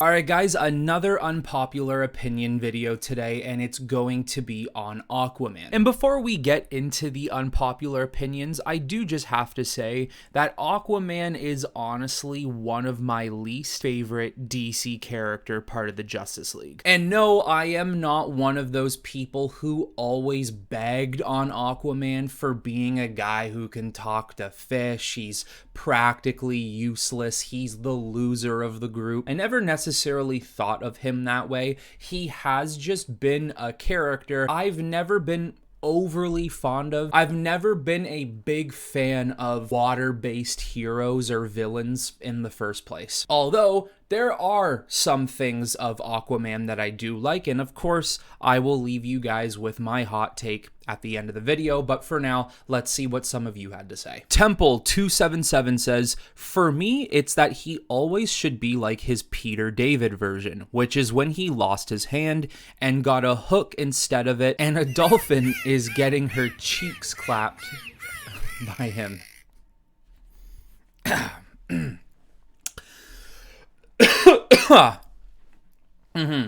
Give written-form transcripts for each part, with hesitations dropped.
Alright guys, another unpopular opinion video today, and it's going to be on Aquaman. And before we get into the unpopular opinions, I do just have to say that Aquaman is honestly one of my least favorite DC character part of the Justice League. And no, I am not one of those people who always bagged on Aquaman for being a guy who can talk to fish. He's practically useless. He's the loser of the group. I never necessarily thought of him that way. He has just been a character I've never been overly fond of. I've never been a big fan of water-based heroes or villains in the first place. Although there are some things of Aquaman that I do like, and of course, I will leave you guys with my hot take at the end of the video, but for now, let's see what some of you had to say. Temple277 says, for me, it's that he always should be like his Peter David version, which is when he lost his hand and got a hook instead of it, and a dolphin is getting her cheeks clapped by him.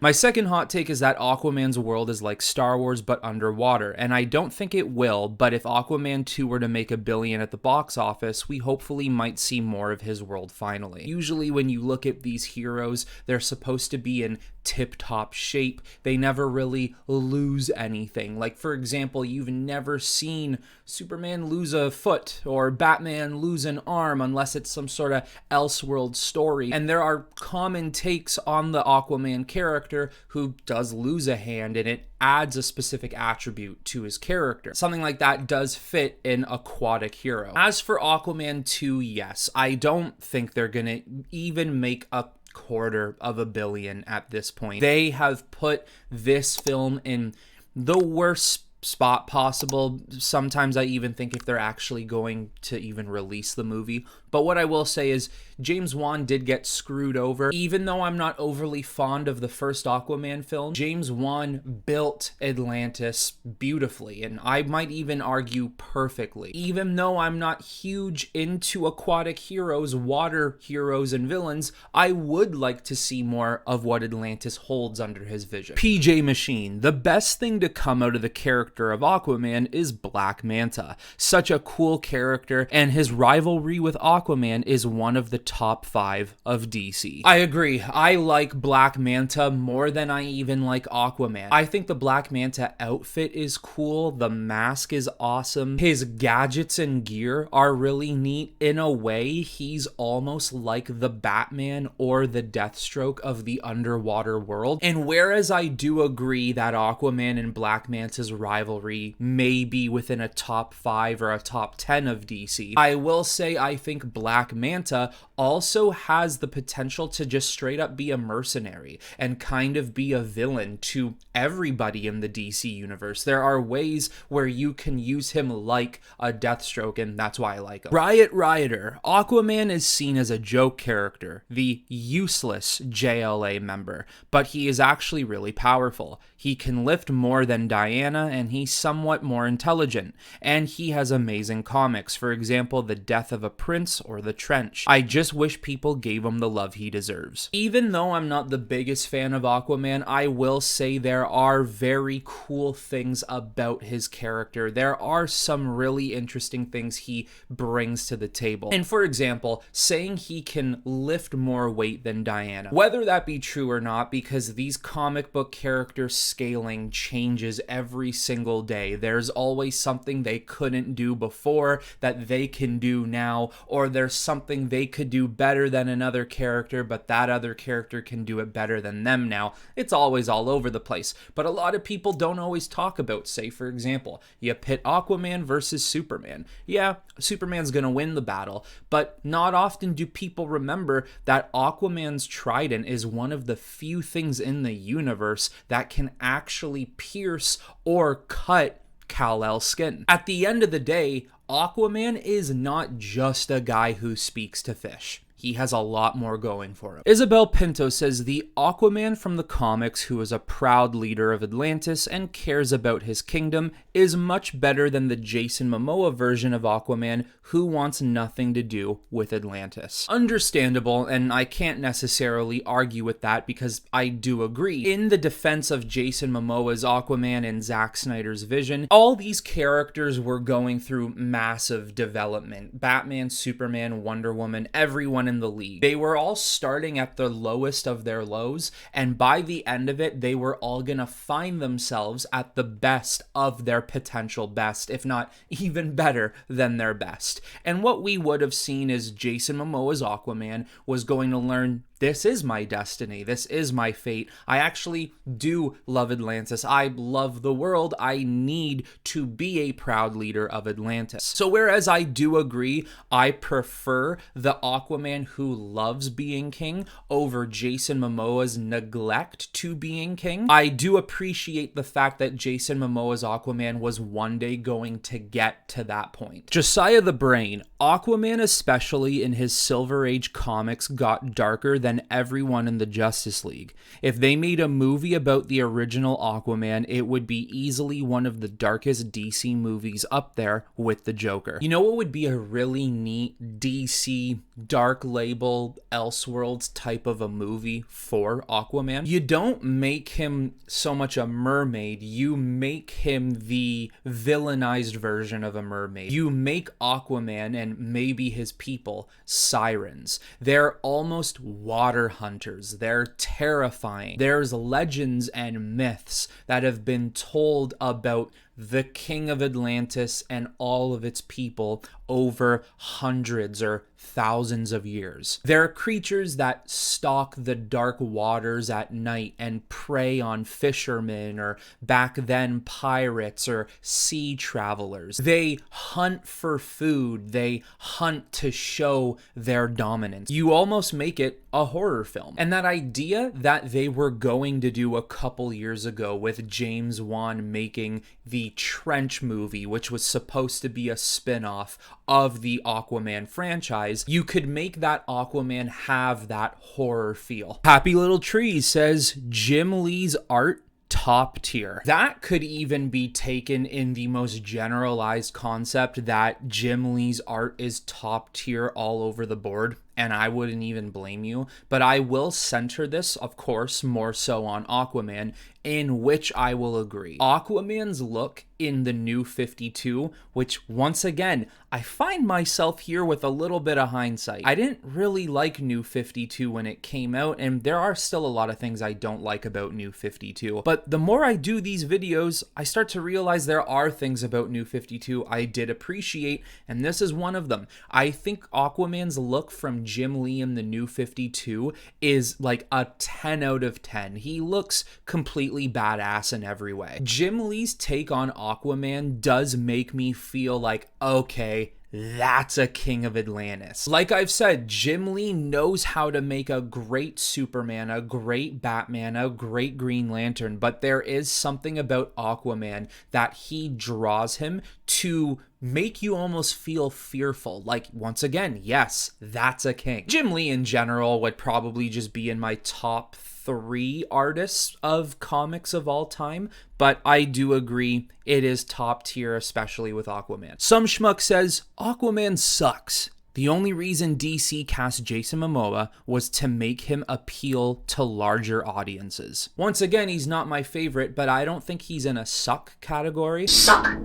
My second hot take is that Aquaman's world is like Star Wars but underwater, and I don't think it will, but if Aquaman 2 were to make $1 billion at the box office, we hopefully might see more of his world finally. Usually when you look at these heroes, they're supposed to be in tip-top shape. They never really lose anything. Like, for example, you've never seen Superman lose a foot or Batman lose an arm unless it's some sort of Elseworld story. And there are common takes on the Aquaman character who does lose a hand, and it adds a specific attribute to his character. Something like that does fit an aquatic hero. As for Aquaman 2, yes, I don't think they're gonna even make a quarter of $1 billion at this point. They have put this film in the worst spot possible. Sometimes I even think if they're actually going to even release the movie. But what I will say is James Wan did get screwed over. Even though I'm not overly fond of the first Aquaman film, James Wan built Atlantis beautifully, and I might even argue perfectly. Even though I'm not huge into aquatic heroes, water heroes, and villains, I would like to see more of what Atlantis holds under his vision. PJ Machine, the best thing to come out of the character of Aquaman is Black Manta. Such a cool character, and his rivalry with Aquaman is one of the top 5 of DC. I agree. I like Black Manta more than I even like Aquaman. I think the Black Manta outfit is cool. The mask is awesome. His gadgets and gear are really neat. In a way, he's almost like the Batman or the Deathstroke of the underwater world. And whereas I do agree that Aquaman and Black Manta's rivalry may be within a top 5 or a top 10 of DC, I will say I think Black Manta also has the potential to just straight up be a mercenary and kind of be a villain to everybody in the DC universe. There are ways where you can use him like a Deathstroke, and that's why I like him. Riot Rioter, Aquaman is seen as a joke character, the useless JLA member, but he is actually really powerful. He can lift more than Diana, and he's somewhat more intelligent, and he has amazing comics. For example, The Death of a Prince or The Trench. I just wish people gave him the love he deserves. Even though I'm not the biggest fan of Aquaman, I will say there are very cool things about his character. There are some really interesting things he brings to the table. And for example, saying he can lift more weight than Diana. Whether that be true or not, because these comic book character scaling changes every single day. There's always something they couldn't do before that they can do now, or there's something they could do better than another character, but that other character can do it better than them now. It's always all over the place. But a lot of people don't always talk about, say, for example, you pit Aquaman versus Superman. Yeah, Superman's gonna win the battle, but not often do people remember that Aquaman's trident is one of the few things in the universe that can actually pierce or cut Kal-El's skin. At the end of the day, Aquaman is not just a guy who speaks to fish. he has a lot more going for him. Isabel Pinto says the Aquaman from the comics who is a proud leader of Atlantis and cares about his kingdom is much better than the Jason Momoa version of Aquaman who wants nothing to do with Atlantis. Understandable, and I can't necessarily argue with that because I do agree. In the defense of Jason Momoa's Aquaman and Zack Snyder's vision, all these characters were going through massive development. Batman, Superman, Wonder Woman, everyone in the league. They were all starting at the lowest of their lows, and by the end of it, they were all gonna find themselves at the best of their potential best, if not even better than their best. And what we would have seen is Jason Momoa's Aquaman was going to learn, this is my destiny. This is my fate. I actually do love Atlantis. I love the world. I need to be a proud leader of Atlantis. So whereas I do agree, I prefer the Aquaman who loves being king over Jason Momoa's neglect to being king, I do appreciate the fact that Jason Momoa's Aquaman was one day going to get to that point. Josiah the Brain, Aquaman especially in his Silver Age comics got darker than everyone in the Justice League. If they made a movie about the original Aquaman, it would be easily one of the darkest DC movies up there with the Joker. You know what would be a really neat DC dark label Elseworlds type of a movie for Aquaman? You don't make him so much a mermaid, you make him the villainized version of a mermaid. You make Aquaman and maybe his people sirens. They're almost water hunters. They're terrifying. There's legends and myths that have been told about the king of Atlantis and all of its people over hundreds or thousands of years. They're creatures that stalk the dark waters at night and prey on fishermen or back then pirates or sea travelers. They hunt for food. They hunt to show their dominance. You almost make it a horror film. And that idea that they were going to do a couple years ago with James Wan making the Trench movie, which was supposed to be a spin-off of the Aquaman franchise, you could make that Aquaman have that horror feel. Happy Little Tree says Jim Lee's art top tier. That could even be taken in the most generalized concept that Jim Lee's art is top tier all over the board, and I wouldn't even blame you, but I will center this, of course, more so on Aquaman, in which I will agree. Aquaman's look in the New 52, which once again, I find myself here with a little bit of hindsight. I didn't really like New 52 when it came out, and there are still a lot of things I don't like about New 52, but the more I do these videos, I start to realize there are things about New 52 I did appreciate, and this is one of them. I think Aquaman's look from Jim Lee in the New 52 is like a 10 out of 10. He looks completely badass in every way. Jim Lee's take on Aquaman does make me feel like, okay, that's a king of Atlantis. Like I've said, Jim Lee knows how to make a great Superman, a great Batman, a great Green Lantern, but there is something about Aquaman that he draws him to make you almost feel fearful. Like, once again, yes, that's a king. Jim Lee in general would probably just be in my top 3 artists of comics of all time, but I do agree it is top tier, especially with Aquaman. Some schmuck says, Aquaman sucks. The only reason DC cast Jason Momoa was to make him appeal to larger audiences. Once again, he's not my favorite, but I don't think he's in a suck category. Suck.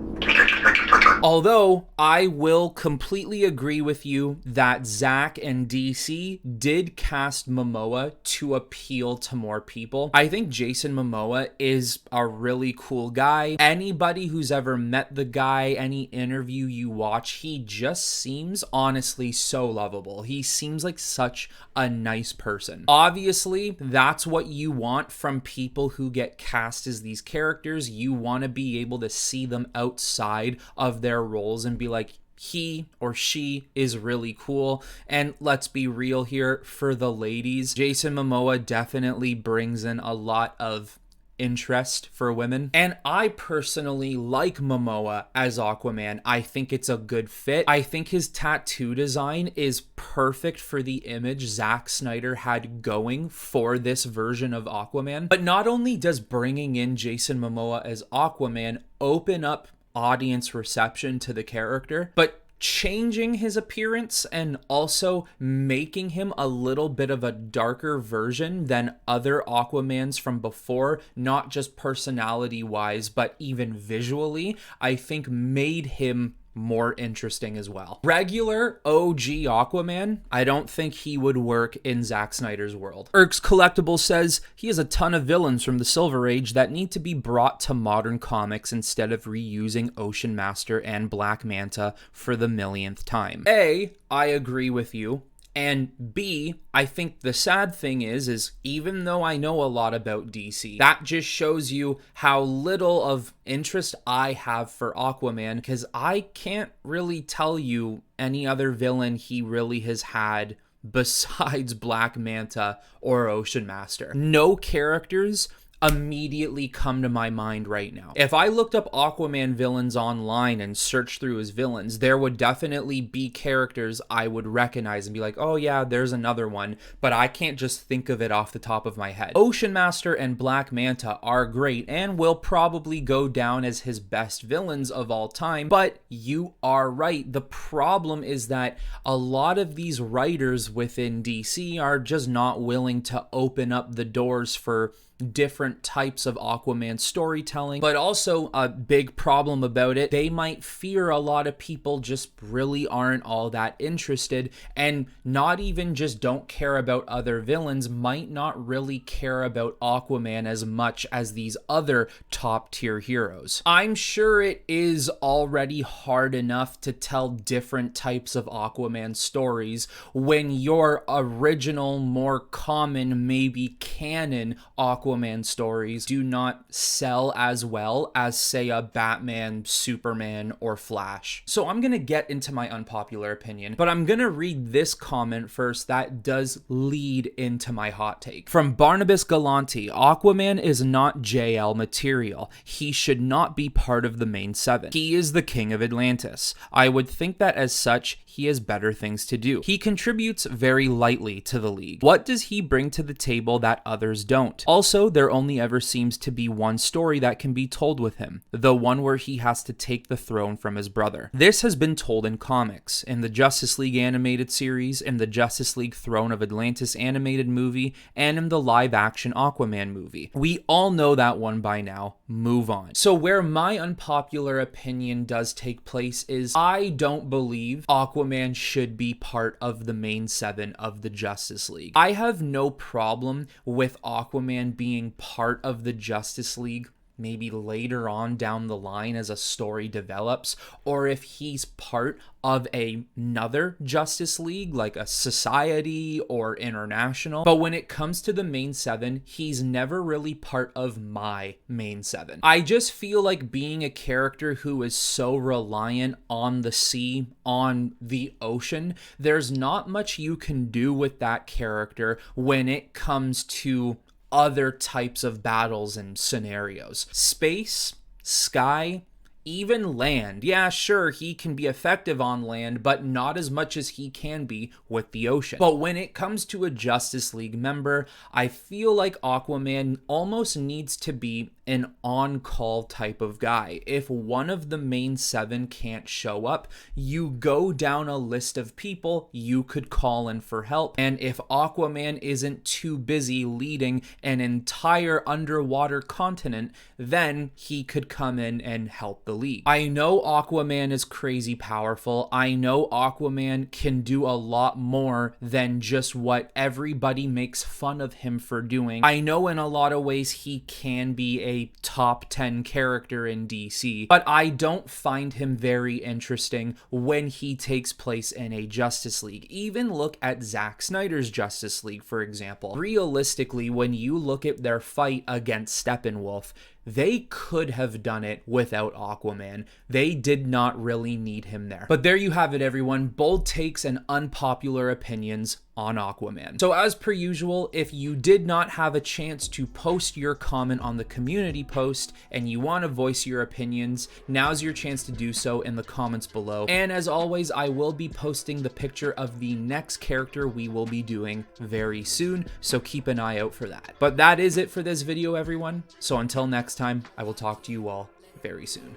Although, I will completely agree with you that Zack and DC did cast Momoa to appeal to more people. I think Jason Momoa is a really cool guy. Anybody who's ever met the guy, any interview you watch, he just seems honestly so lovable. He seems like such a nice person. Obviously, that's what you want from people who get cast as these characters. You want to be able to see them outside of their roles and be like, he or she is really cool. And let's be real here, for the ladies, Jason Momoa definitely brings in a lot of interest for women. And I personally like Momoa as Aquaman. I think it's a good fit. I think his tattoo design is perfect for the image Zack Snyder had going for this version of Aquaman. But not only does bringing in Jason Momoa as Aquaman open up audience reception to the character, but changing his appearance and also making him a little bit of a darker version than other Aquamans from before, not just personality wise, but even visually, I think made him more interesting as well. Regular OG Aquaman, I don't think he would work in Zack Snyder's world. Erks Collectible says he has a ton of villains from the Silver Age that need to be brought to modern comics instead of reusing Ocean Master and Black Manta for the millionth time. A, I agree with you. And B, I think the sad thing is even though I know a lot about DC, that just shows you how little of interest I have for Aquaman, because I can't really tell you any other villain he really has had besides Black Manta or Ocean Master. No characters immediately come to my mind right now. If I looked up Aquaman villains online and searched through his villains, there would definitely be characters I would recognize and be like, oh yeah, there's another one, but I can't just think of it off the top of my head. Ocean Master and Black Manta are great and will probably go down as his best villains of all time, but you are right. The problem is that a lot of these writers within DC are just not willing to open up the doors for different types of Aquaman storytelling, but also a big problem about it, they might fear a lot of people just really aren't all that interested, and not even just don't care about other villains, might not really care about Aquaman as much as these other top tier heroes. I'm sure it is already hard enough to tell different types of Aquaman stories when your original, more common, maybe canon Aquaman stories do not sell as well as, say, a Batman, Superman, or Flash. So I'm gonna get into my unpopular opinion, but I'm gonna read this comment first that does lead into my hot take. From Barnabas Galanti, Aquaman is not JL material. He should not be part of the main seven. He is the king of Atlantis. I would think that as such, he has better things to do. He contributes very lightly to the league. What does he bring to the table that others don't? Also, there only ever seems to be one story that can be told with him, the one where he has to take the throne from his brother. This has been told in comics, in the Justice League animated series, in the Justice League Throne of Atlantis animated movie, and in the live-action Aquaman movie. We all know that one by now. Move on. So where my unpopular opinion does take place is I don't believe Aquaman should be part of the main seven of the Justice League. I have no problem with Aquaman being part of the Justice League maybe later on down the line as a story develops, or if he's part of another Justice League, like a society or international. But when it comes to the main seven, he's never really part of my main seven. I just feel like being a character who is so reliant on the sea, on the ocean, there's not much you can do with that character when it comes to other types of battles and scenarios. Space, sky, even land. Yeah, sure, he can be effective on land, but not as much as he can be with the ocean. But when it comes to a Justice League member, I feel like Aquaman almost needs to be an on-call type of guy. If one of the main seven can't show up, you go down a list of people you could call in for help. And if Aquaman isn't too busy leading an entire underwater continent, then he could come in and help the league. I know Aquaman is crazy powerful. I know Aquaman can do a lot more than just what everybody makes fun of him for doing. I know in a lot of ways he can be a top 10 character in DC, but I don't find him very interesting when he takes place in a Justice League. Even look at Zack Snyder's Justice League, for example. Realistically, when you look at their fight against Steppenwolf, they could have done it without Aquaman. They did not really need him there. But there you have it, everyone. Bold takes and unpopular opinions on Aquaman. So as per usual, if you did not have a chance to post your comment on the community post and you want to voice your opinions, now's your chance to do so in the comments below. And as always, I will be posting the picture of the next character we will be doing very soon, so keep an eye out for that. But that is it for this video, everyone. So until next time, I will talk to you all very soon.